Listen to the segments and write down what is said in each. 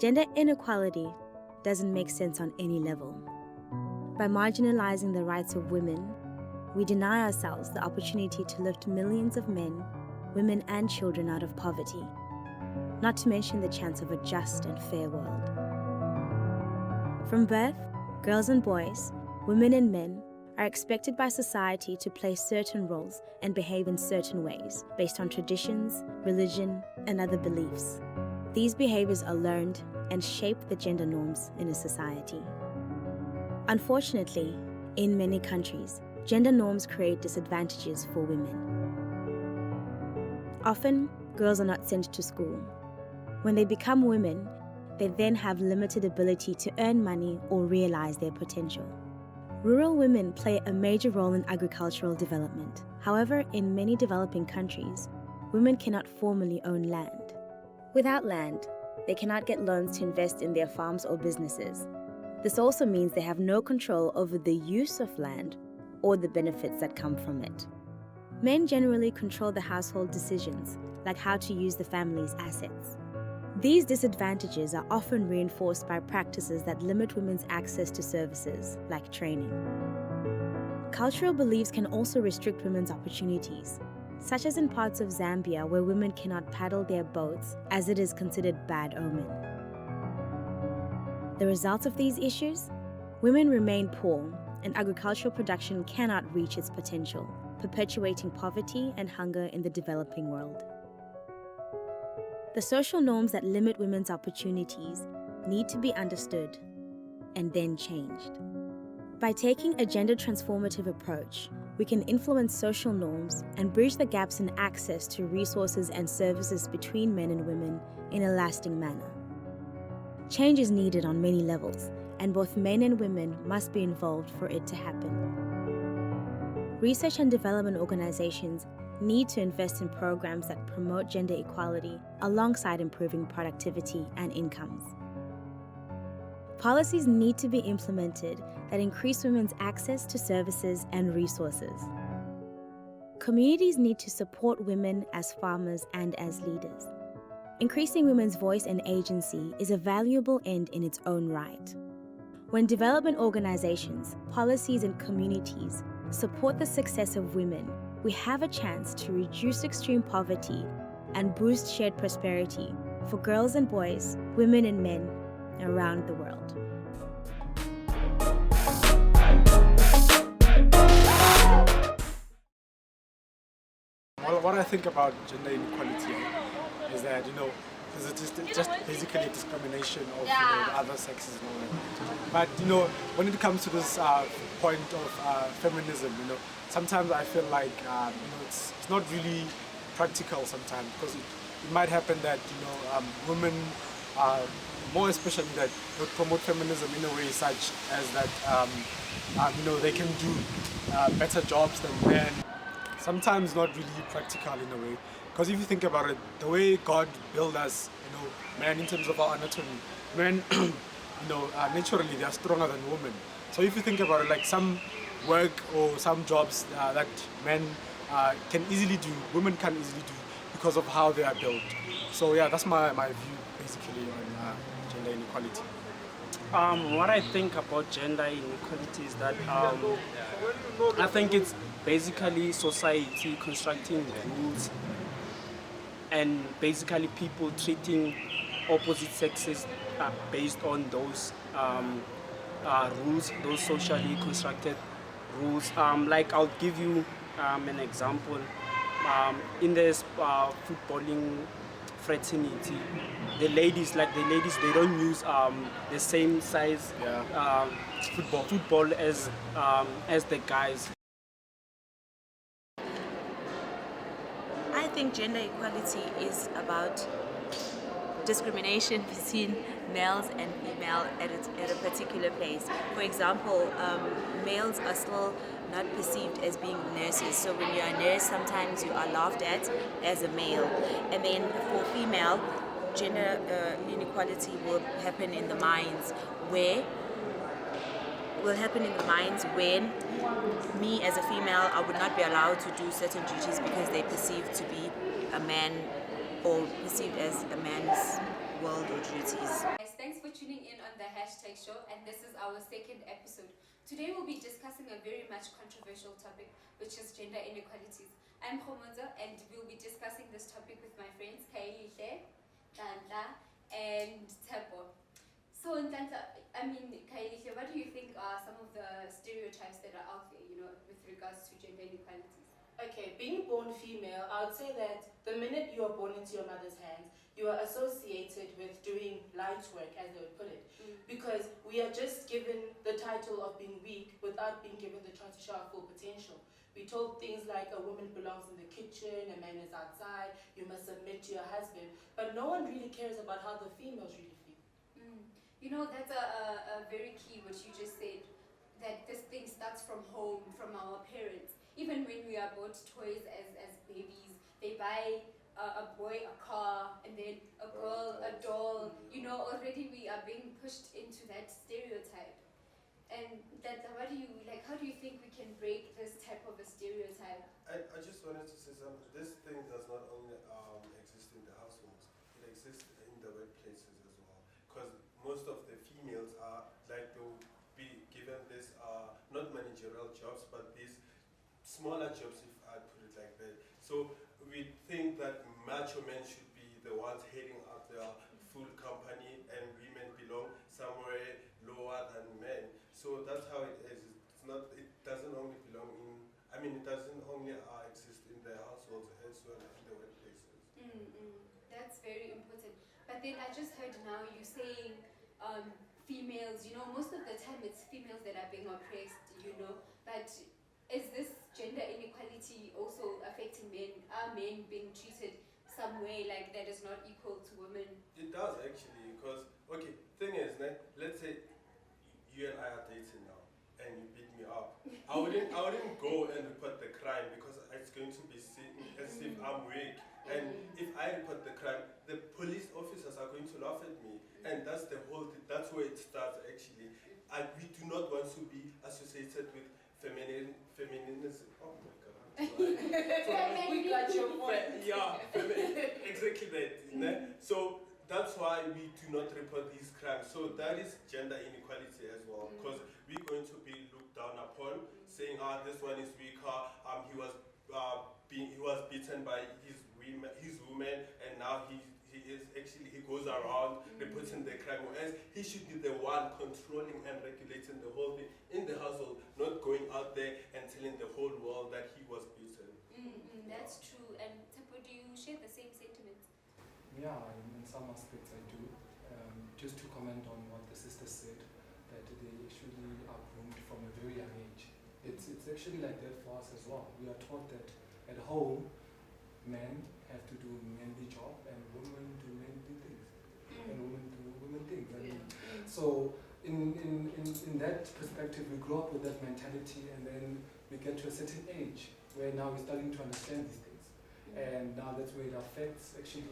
Gender inequality doesn't make sense on any level. By marginalizing the rights of women, we deny ourselves the opportunity to lift millions of men, women, and children out of poverty, not to mention the chance of a just and fair world. From birth, girls and boys, women and men are expected by society to play certain roles and behave in certain ways based on traditions, religion, and other beliefs. These behaviors are learned and shape the gender norms in a society. Unfortunately, in many countries, gender norms create disadvantages for women. Often, girls are not sent to school. When they become women, they then have limited ability to earn money or realize their potential. Rural women play a major role in agricultural development. However, in many developing countries, women cannot formally own land. Without land, they cannot get loans to invest in their farms or businesses. This also means they have no control over the use of land or the benefits that come from it. Men generally control the household decisions, like how to use the family's assets. These disadvantages are often reinforced by practices that limit women's access to services, like training. Cultural beliefs can also restrict women's opportunities, such as in parts of Zambia where women cannot paddle their boats as it is considered bad omen. The result of these issues? Women remain poor and agricultural production cannot reach its potential, perpetuating poverty and hunger in the developing world. The social norms that limit women's opportunities need to be understood and then changed. By taking a gender transformative approach, we can influence social norms and bridge the gaps in access to resources and services between men and women in a lasting manner. Change is needed on many levels, and both men and women must be involved for it to happen. Research and development organizations need to invest in programs that promote gender equality alongside improving productivity and incomes. Policies need to be implemented that increase women's access to services and resources. Communities need to support women as farmers and as leaders. Increasing women's voice and agency is a valuable end in its own right. When development organizations, policies, and communities support the success of women, we have a chance to reduce extreme poverty and boost shared prosperity for girls and boys, women and men around the world. Well, what I think about gender inequality is that, it's just basically a discrimination of the other sexes and all that. But, when it comes to this point of feminism, sometimes I feel like, it's not really practical sometimes, because it might happen that, women, more especially that would promote feminism in a way such as that, they can do better jobs than men. Sometimes not really practical in a way, because if you think about it, the way God built us, men in terms of our anatomy, men, naturally they are stronger than women. So if you think about it, like some work or some jobs that men can easily do, women can't easily do because of how they are built. So yeah, that's my view basically on gender inequality. What I think about gender inequality is that I think it's basically society constructing rules and basically people treating opposite sexes based on those rules, those socially constructed rules. Like I'll give you an example. In this footballing fraternity, the ladies, they don't use the same size football as the guys. I think gender equality is about discrimination between males and female at a particular place. For example, males are still not perceived as being nurses. So when you're a nurse, sometimes you are laughed at as a male. And then for female, gender inequality will happen in the mines when me as a female, I would not be allowed to do certain duties because they're perceived to be a man or perceived as a man's world or duties. for tuning in on the Hashtag Show, and this is our second episode. Today we'll be discussing a very much controversial topic, which is gender inequalities. I'm Khomozo, and we'll be discussing this topic with my friends Kailihle, Tantla, and Tebo. So, Kailihle, what do you think are some of the stereotypes that are out there, with regards to gender inequalities? Okay, being born female, I would say that the minute you are born into your mother's hands, you are associated with doing light work, as they would put it. Because we are just given the title of being weak without being given the chance to show our full potential. We told things like a woman belongs in the kitchen, a man is outside, you must submit to your husband. But no one really cares about how the females really feel. That's a very key what you just said, that this thing starts from home, from our parents. Even when we are bought toys as babies, they buy a boy a car and then a girl a doll. Already we are being pushed into that stereotype. And how do you think we can break this type of a stereotype? I just wanted to say something. This thing does not only exist in the households, it exists in the workplaces as well. Because most of the females are they'll be given this not managerial jobs, but these smaller jobs, if I put it like that. So we think that macho men should be the ones heading up their full company and women belong somewhere lower than men. So that's how it is. It doesn't only belong it doesn't only exist in the households as well as in the workplaces. That's very important. But then I just heard now you saying females, most of the time it's females that are being oppressed, but is this gender inequality also affecting men? Are men being treated some way like that is not equal to women? It does actually, because, thing is, let's say you and I are dating now, and you beat me up. I wouldn't go and report the crime because it's going to be seen as if I'm weak. And if I report the crime, the police officers are going to laugh at me. And that's the whole thing. That's where it starts actually. We do not want to be associated with feminism. Oh my God. We got your point. Yeah, exactly that. So that's why we do not report these crimes. So that is gender inequality as well, because we're going to be looked down upon, saying, this one is weaker. He was beaten by his woman, and now he goes around reporting the crime. Whereas he should be the one controlling and regulating the whole thing in the household, not going out there and telling the whole world that he was beaten. That's true. And Tapo, do you share the same sentiments? Yeah, in some aspects I do. Just to comment on what the sister said, that they actually are groomed from a very young age. It's actually like that for us as well. We are taught that at home, men have to do manly job and women do manly things. And women do women things. And so in that perspective, we grow up with that mentality, and then we get to a certain age where now we're starting to understand these things. And now that's where it affects actually,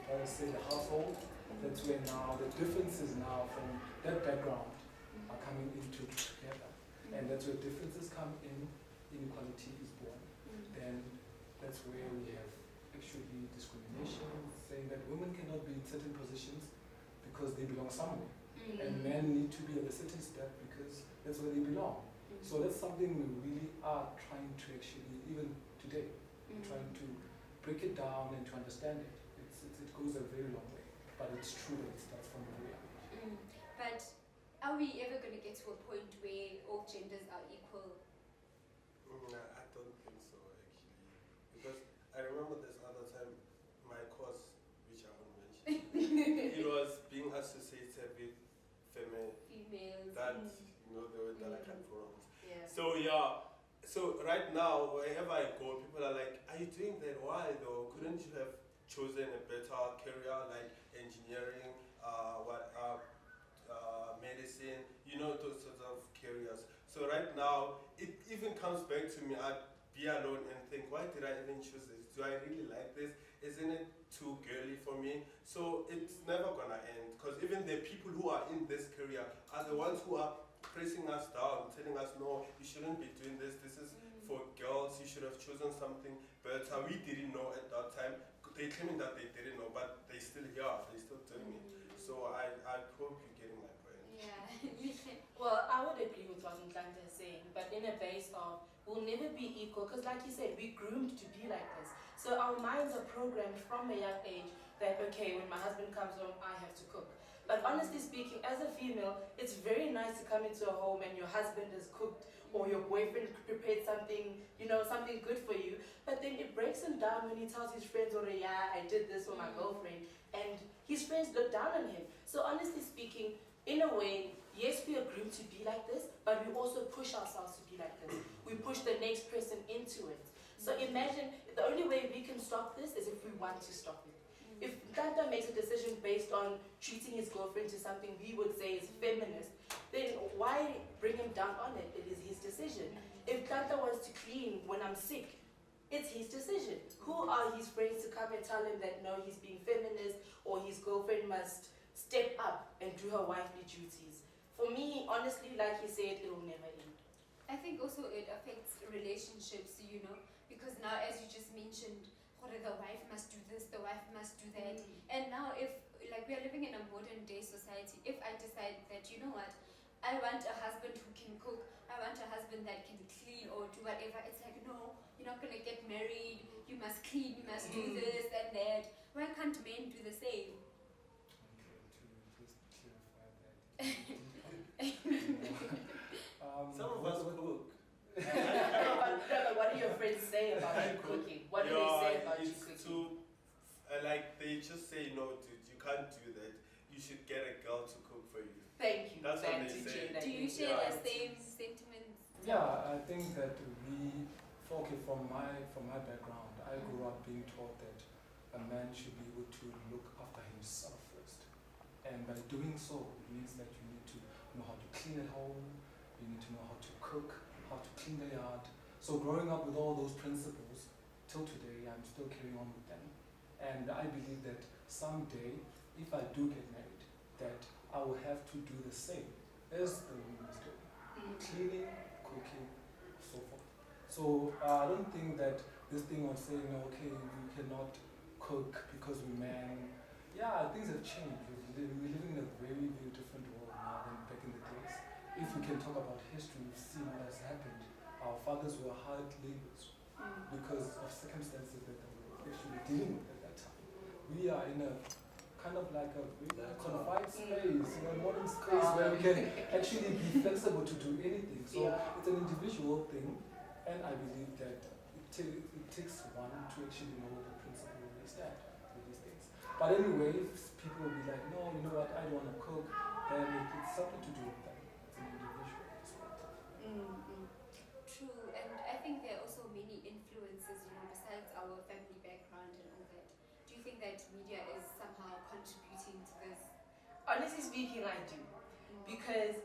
I would say, the household. That's where now the differences now from that background are coming into together. And that's where differences come in, inequality is born. Then that's where we have actually discrimination, saying that women cannot be in certain positions because they belong somewhere. And men need to be at a certain step because that's where they belong. So that's something we really are trying to actually, even today, trying to break it down and to understand it. It goes a very long way, but it's true that it starts from a very young age. But are we ever going to get to a point where all genders are equal? I don't think so actually, because I remember this other time, my course, which I won't mention, it was being associated with females. That the word that I can't pronounce. Yeah. So yeah. So right now, wherever I go, people are like, "Are you doing that? Why though? Couldn't you have chosen a better career like engineering, medicine, those sorts of careers?" So right now, it even comes back to me. I'd be alone and think, why did I even choose this? Do I really like this? Isn't it too girly for me? So it's never gonna end, because even the people who are in this career are the ones who are pressing us down, telling us, no, you shouldn't be doing this. This is for girls. You should have chosen something better. We didn't know at that time. They claiming that they didn't know, but they still here. They still doing it. So I will never be equal because, like you said, we're groomed to be like this. So our minds are programmed from a young age that, okay, when my husband comes home, I have to cook. But honestly speaking, as a female, it's very nice to come into a home and your husband has cooked or your boyfriend prepared something, something good for you. But then it breaks him down when he tells his friends, oh yeah, I did this for my girlfriend. And his friends look down on him. So honestly speaking, in a way, yes, we are groomed to be like this, but we also push ourselves to be like this. We push the next person into it. So imagine, the only way we can stop this is if we want to stop it. If Tata makes a decision based on treating his girlfriend to something we would say is feminist, then why bring him down on it? It is his decision. If Tata wants to clean when I'm sick, it's his decision. Who are his friends to come and tell him that no, he's being feminist or his girlfriend must step up and do her wifely duties? For me, honestly, like he said, it will never end. I think also it affects relationships, because now, as you just mentioned, the wife must do this, the wife must do that. And now if, like, we are living in a modern day society, if I decide that, you know what, I want a husband who can cook, I want a husband that can clean or do whatever, it's like, no, you're not going to get married, you must clean, you must do this and that. Why can't men do the same? Some of us cook. What do your friends say about you cooking? What do they say about you cooking? They just say, no, dude, you can't do that. You should get a girl to cook for you. Thank you. That's what they say. Do you share the same sentiments? Yeah, I think that from my background, I grew up being taught that a man should be able to look after himself first. And by doing so, it means that you need to know how to clean at home, you need to know how to cook, how to clean the yard. So growing up with all those principles, till today, I'm still carrying on with them. And I believe that someday, if I do get married, that I will have to do the same as the woman is doing. Cleaning, cooking, so forth. So I don't think that this thing of saying, okay, you cannot cook because we're men. Yeah, things have changed. We're living in a very, very different world now than back in the days. If we can talk about history, we've seen what has happened. Our fathers were hard laborers because of circumstances that they were actually dealing with at that time. We are in a kind of like a very confined space, a modern space where we can actually be flexible to do anything. So it's an individual thing, and I believe that it takes one to actually know the principle where they stand with these things. But anyway, if people will be like, no, you know what, I don't want to cook, then it's something to do with them. It's an individual perspective. True, and I think there are also many influences, besides our family background and all that. Do you think that media is somehow contributing to this? Honestly speaking, I do. Because,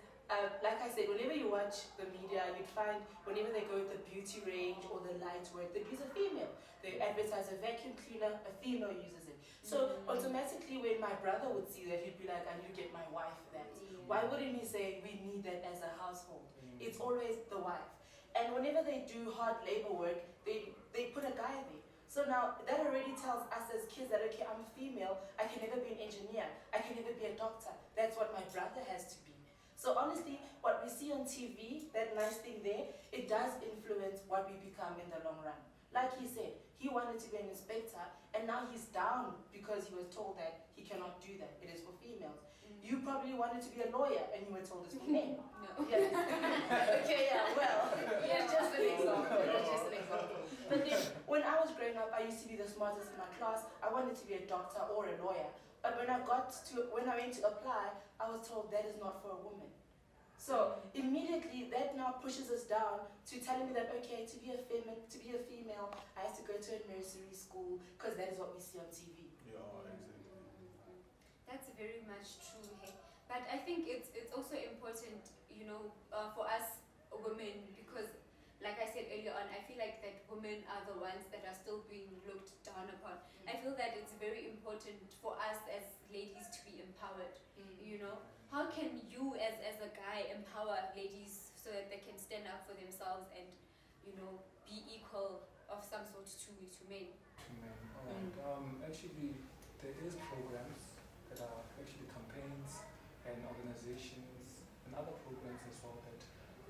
like I said, whenever you watch the media, you'd find whenever they go with the beauty range or the light work, they use a female. They advertise a vacuum cleaner, a female uses it. So automatically when my brother would see that, he'd be like, I need to get my wife that. Why wouldn't he say, we need that as a household? It's always the wife. And whenever they do hard labor work, they put a guy there. So now that already tells us as kids that, okay, I'm a female, I can never be an engineer, I can never be a doctor. That's what my brother has to be. So honestly, what we see on TV, that nice thing there, it does influence what we become in the long run. Like he said, he wanted to be an inspector, and now he's down because he was told that he cannot do that. It is for females. You probably wanted to be a lawyer, and you were told it's for men. No. Yes. Okay, yeah, well, just an example. But then, when I was growing up, I used to be the smartest in my class. I wanted to be a doctor or a lawyer. But when I went to apply, I was told that is not for a woman. So immediately that now pushes us down to telling me that, okay, to be a female, I have to go to a nursery school because that is what we see on TV. Yeah, exactly. That's very much true, hey. But I think it's also important, for us women, because like I said earlier on, I feel like that women are the ones that are still being looked down upon. I feel that it's very important for us as ladies to be empowered, How can you as a guy empower ladies so that they can stand up for themselves and, be equal of some sort to men? Actually, there is programs that are actually campaigns and organizations and other programs as well that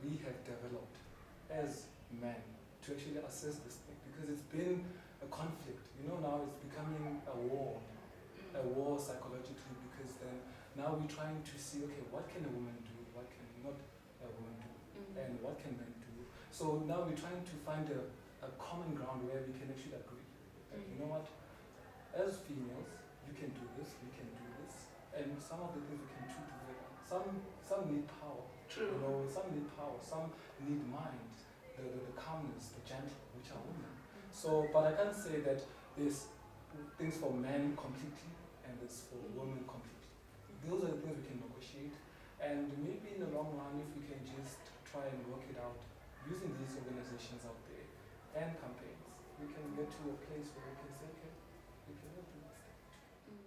we have developed as men to actually assess this thing, because it's been a conflict. Now it's becoming a war psychologically, because then now we're trying to see, okay, what can a woman do, what can not a woman do, and what can men do. So now we're trying to find a common ground where we can actually agree. Like, you know what, as females, you can do this, we can do this, and some of the things we can do together. Some need power. True. Some need power, some need mind, the calmness, the gentle, which are women. So, but I can't say that there's things for men completely and there's for women completely. Those are the things we can negotiate, and maybe in the long run, if we can just try and work it out using these organizations out there and campaigns, we can get to a place where we can say, okay, we can do this thing.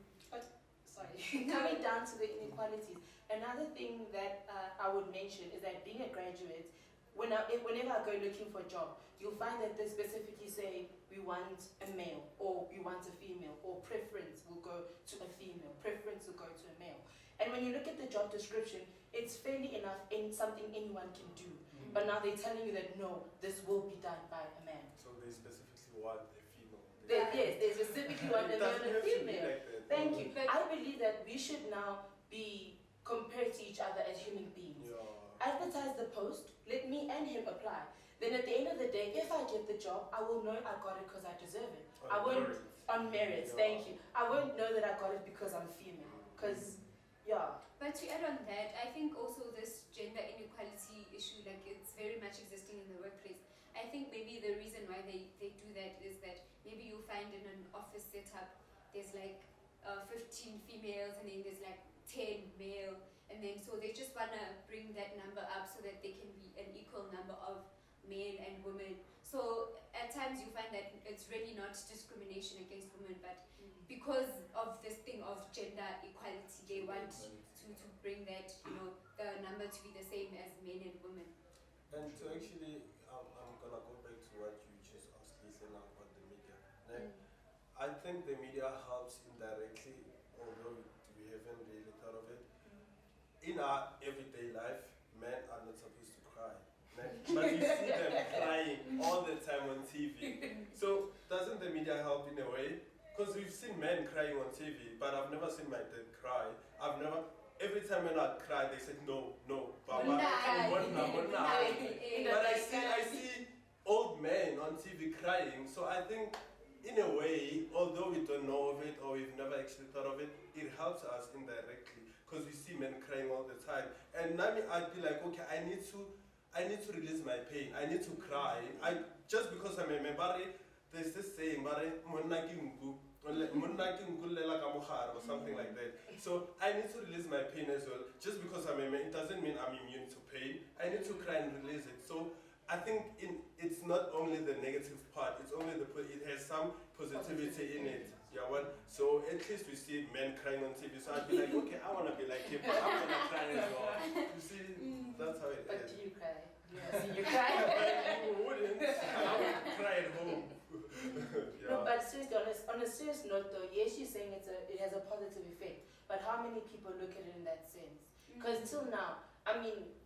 Sorry, coming down to the inequalities, another thing that I would mention is that being a graduate, whenever I go looking for a job, you'll find that they specifically say we want a male or we want a female, or preference will go to a female, preference will go to a male. And when you look at the job description, it's fairly enough in something anyone can do. But now they're telling you that no, this will be done by a man. So they specifically want a female. Yes, they specifically want a male and a female. Like that. Thank you. I believe that we should now be compared to each other as human beings. Yeah. Advertise the post, let me and him apply. Then at the end of the day, if I get the job, I will know I got it because I deserve it. I won't, on merits, thank you. I won't know that I got it because I'm female. Because, yeah. But to add on that, I think also this gender inequality issue, like it's very much existing in the workplace. I think maybe the reason why they do that is that maybe you'll find in an office setup, there's like 15 females and then there's like 10 male. And then so they just want to bring that number up so that they can be an equal number of men and women. So at times you find that it's really not discrimination against women, but because of this thing of gender equality, they want to bring that, the number to be the same as men and women. And to actually, I'm gonna go back to what you just asked Lisa now about the media. Like, I think the media helps indirectly, although we haven't really thought of it. In our everyday life, men are not supposed to cry. But you see them crying all the time on TV. So doesn't the media help in a way? Because we've seen men crying on TV, but I've never seen my dad cry. Every time when I cry, they said no, Baba, but I see old men on TV crying. So I think in a way, although we don't know of it or we've never actually thought of it, it helps us indirectly because we see men crying all the time. And Nami, I'd be like, okay, I need to release my pain. I need to cry. Just because I'm a member, there's this saying, or something like that. So I need to release my pain as well. Just because I'm a man, it doesn't mean I'm immune to pain. I need to cry and release it. So I think it's not only the negative part. It has some positivity in it. Yeah, so at least we see men crying on TV. So I'd be like, okay, I want to be like him. I'm gonna cry as well. You see, that's how it is. But do you cry? Yeah, see you cry. You wouldn't. I would cry at home. Yeah. No, but seriously, on a serious note though, yes, you're saying it has a positive effect, but how many people look at it in that sense? Because till now, I mean,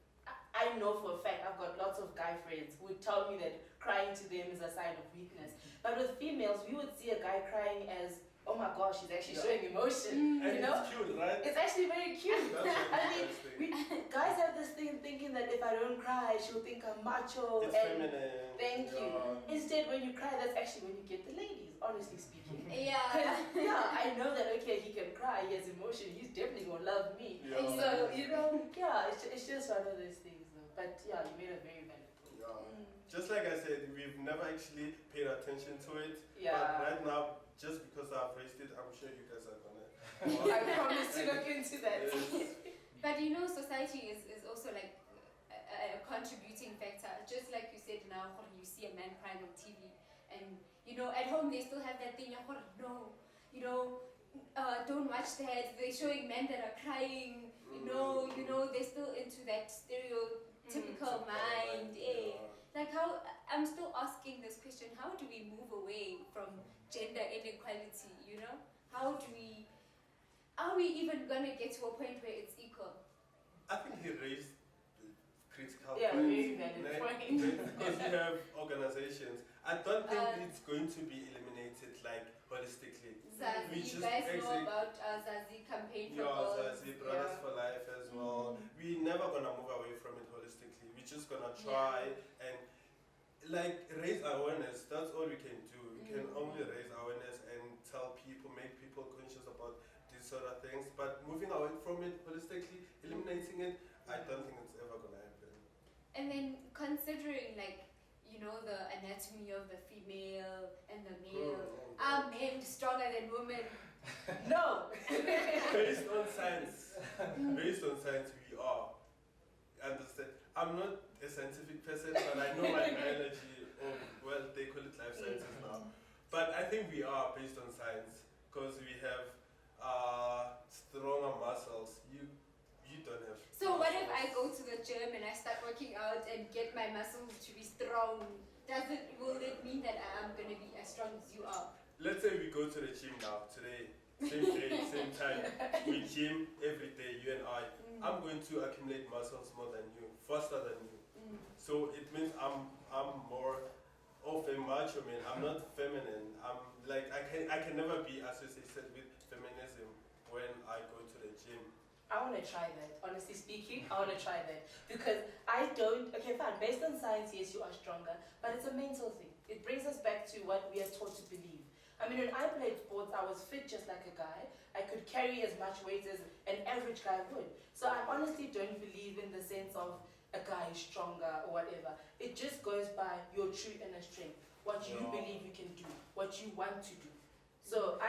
I know for a fact I've got lots of guy friends who would tell me that crying to them is a sign of weakness. But with females, we would see a guy crying as, oh my gosh, he's actually showing emotion. And it's cute, right? It's actually very cute. I mean, guys have this thing thinking that if I don't cry, she'll think I'm macho. It's and feminine. Thank you. Instead, when you cry, that's actually when you get the ladies, honestly speaking. Yeah. I know that, okay, he can cry, he has emotion, he's definitely going to love me. Yeah. So, it's just one of those things though. But yeah, you made a very valid point. Yeah. Just like I said, we've never actually paid attention to it. Yeah. But right now, just because I've raised it, I'm sure you guys are gonna. I promise to look into that. Yes. But society is also like a contributing factor. Just like you said now, you see a man crying on TV, and at home they still have that thing. No, don't watch that. They're showing men that are crying. They're still into that stereotypical mind. Like I'm still asking this question: how do we move away from gender inequality? How do we? Are we even gonna get to a point where it's equal? I think he critical Yeah, point. very valid point. Because you have organizations. I don't think it's going to be eliminated like holistically. Zazi, you guys know about Zazi campaign for girls. Zazi, Brothers for Life as well. We're never gonna move away from it holistically. We're just gonna try and like raise awareness. That's all we can do. We can only raise awareness and tell people, make people conscious about these sort of things. But moving away from it holistically, eliminating it, I don't think it's ever gonna happen. And then considering like, you know, the anatomy of the female and the male, are men stronger than women? No. Based on science, we are. Understand? I'm not a scientific person, but I know my biology, or well, they call it life sciences now. But I think we are based on science, because we have stronger muscles. You don't have. So what if I go to the gym and I start working out and get my muscles to be strong? Will it mean that I'm gonna be as strong as you are? Let's say we go to the gym now, today, same day, same time. We gym every day, you and I. I'm going to accumulate muscles more than you, faster than you. So it means I'm more of a macho man. I'm not feminine. I'm like I can never be associated with feminism when I go to the gym. I want to try that. Honestly speaking, I want to try that because I don't. Okay, fine. Based on science, yes, you are stronger, but it's a mental thing. It brings us back to what we are taught to believe. I mean, when I played sports, I was fit just like a guy. I could carry as much weight as an average guy would. So I honestly don't believe in the sense of a guy is stronger or whatever. It just goes by your true inner strength, what you believe you can do, what you want to do. So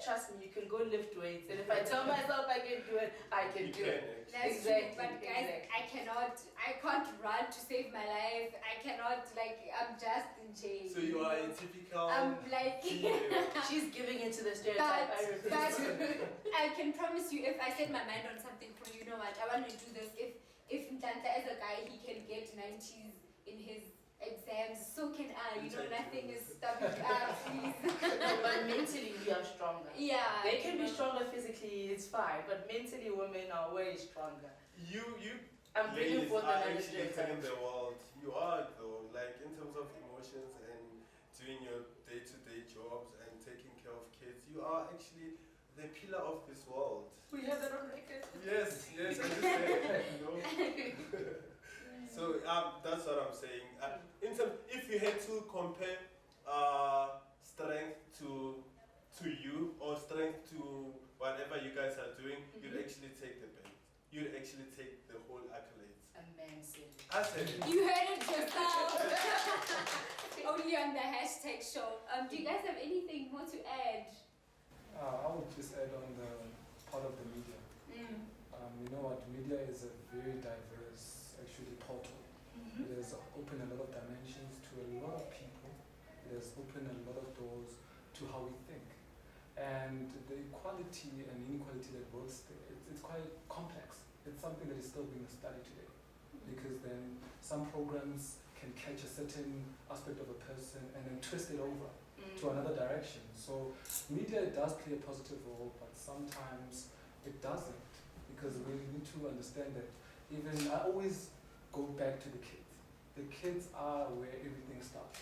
trust me, you can go lift weights, and if I tell myself I can do it, I can do it. That's exactly. True, but guys, I can't run to save my life. I cannot, I'm just in jail. So you are a typical. I'm like. She's giving into the stereotype. But I can promise you, if I set my mind on something, you know what, I want to do this. If Ntanta as a guy, he can get 90s in his exams, so can I. You know, nothing is stopping us, please. But mentally, we are stronger. Yeah. They can be stronger physically, it's fine, but mentally, women are way stronger. I'm bringing forth another stereotype. In the world, you are though, like in terms of emotions and doing your day-to-day jobs and taking care of kids, you are actually the pillar of this world. We have that on record. Yes, I just said, you know. So that's what I'm saying. In terms, if you had to compare strength to you or strength to whatever you guys are doing, you'd actually take the bait. You'd actually take the whole accolades. A man said it. I said it. You heard it yourself. Only on the hashtag show. Do you guys have anything more to add? I would just add on the part of the media. You know what, media is a very diverse, actually, portal. It has opened a lot of dimensions to a lot of people. It has opened a lot of doors to how we think. And the equality and inequality that works there, it's quite complex. It's something that is still being studied today. Because then some programs can catch a certain aspect of a person and then twist it over to another direction. So media does play a positive role, but sometimes it doesn't. Because we need to understand that even, I always go back to the kids. The kids are where everything starts.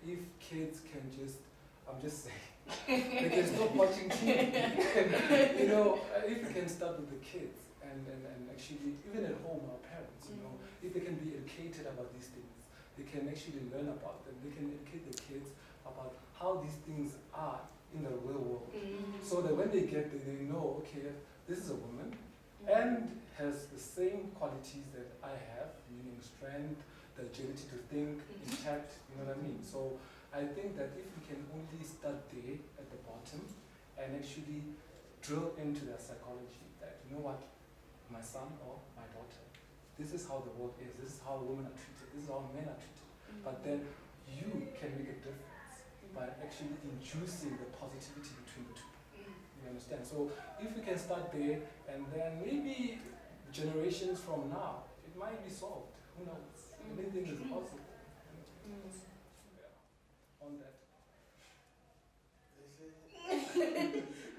If kids can just, I'm just saying, they can stop watching TV. You know, if we can start with the kids and actually, even at home, our parents, you know, if they can be educated about these things, they can actually learn about them. They can educate the kids about how these things are in the real world. So that when they get there, they know, okay, this is a woman and has the same qualities that I have, meaning strength, the agility to think, intact, you know what I mean? So I think that if we can only start there at the bottom and actually drill into their psychology that, you know what, my son or my daughter, this is how the world is, this is how women are treated, this is how men are treated. But then you can make a difference by actually inducing the positivity between the two. You understand? So if we can start there and then maybe generations from now, it might be solved. Who knows? Anything is possible. On that.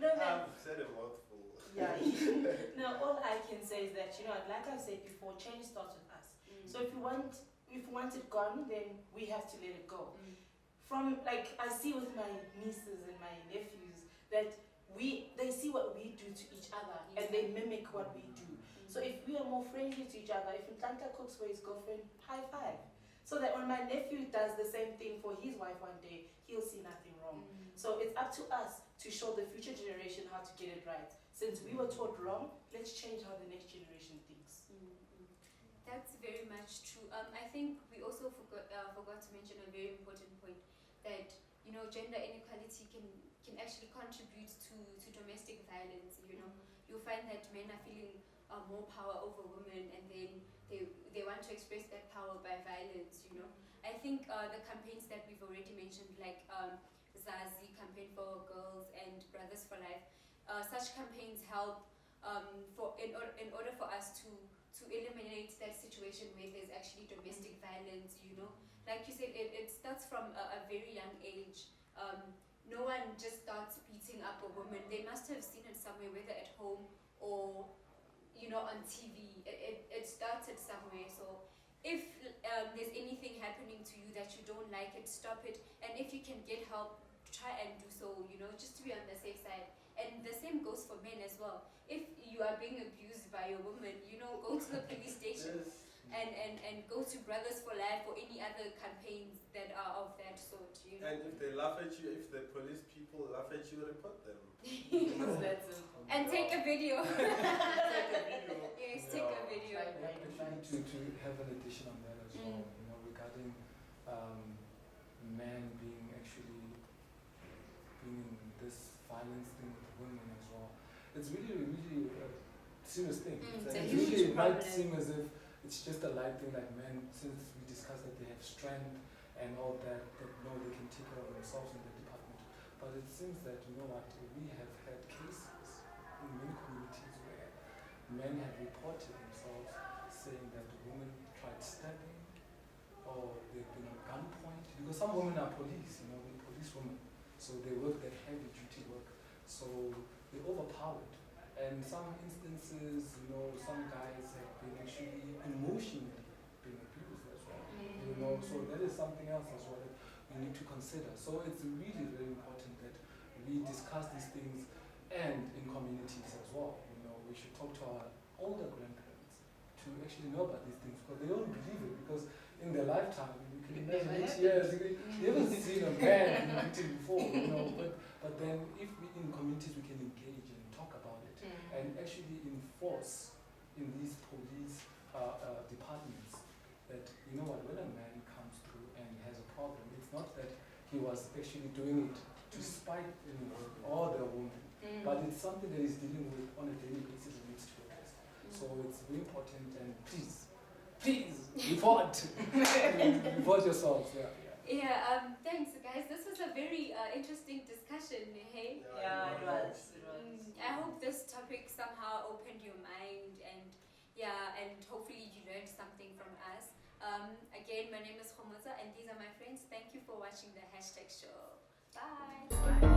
No, I've said a mouthful. Yeah. No, all I can say is that, you know, like I said before, change starts with us. So if we want it gone, then we have to let it go. From, like, I see with my nieces and my nephews that they see what we do to each other and they mimic what we do. So if we are more friendly to each other, if Ntlanta cooks for his girlfriend, high five. So that when my nephew does the same thing for his wife one day, he'll see nothing wrong. So it's up to us to show the future generation how to get it right. Since we were taught wrong, let's change how the next generation thinks. That's very much true. I think we also forgot to mention a very important point, that gender inequality can actually contribute to domestic violence. You'll find that men are feeling more power over women, and then they want to express that power by violence. I think the campaigns that we've already mentioned, like Zazi campaign for girls and Brothers for Life, such campaigns help in order for us to eliminate that situation where there's actually domestic violence. Like you said, it starts from a very young age. No one just starts beating up a woman. They must have seen it somewhere, whether at home or on TV. It started somewhere. So if there's anything happening to you that you don't like, stop it. And if you can get help, try and do so, just to be on the safe side. And the same goes for men as well. If you are being abused by a woman, go to the police station. And go to Brothers for Life or any other campaigns that are of that sort. And if they laugh at you, if the police people laugh at you, report them. And take a video. Take a video. Yes, take a video. Actually, to have an addition on that as well, regarding men being in this violence thing with women as well. It's really, really a serious thing. It's a usually huge it might problem. seem as if it's just a light thing, like men, since we discussed that they have strength and all that they can take care of themselves in the department. But it seems that, we have had cases in many communities where men have reported themselves saying that women tried stabbing or they've been at gunpoint. Because some women are police, they're policewomen. So they work that heavy duty work. So they're overpowered. And some instances, some guys have been actually emotionally being abused as well. So that is something else as well that we need to consider. So it's really very important that we discuss these things and in communities as well. We should talk to our older grandparents to actually know about these things, because they don't believe it, because in their lifetime, you can imagine 8 years, they haven't seen a man being beaten before, but then if we in communities we can engage and talk about it and actually enforce in these police departments that, when a man comes through and has a problem, it's not that he was actually doing it to spite anyone or the woman, but it's something that he's dealing with on a daily basis and needs to address. So it's very important, and please report report yourselves. Thanks guys, this was a very interesting discussion. Hey, It was. I hope this topic somehow opened your mind, and hopefully you learned something from us. Again, my name is Khomoza and these are my friends. Thank you for watching the #show. Bye.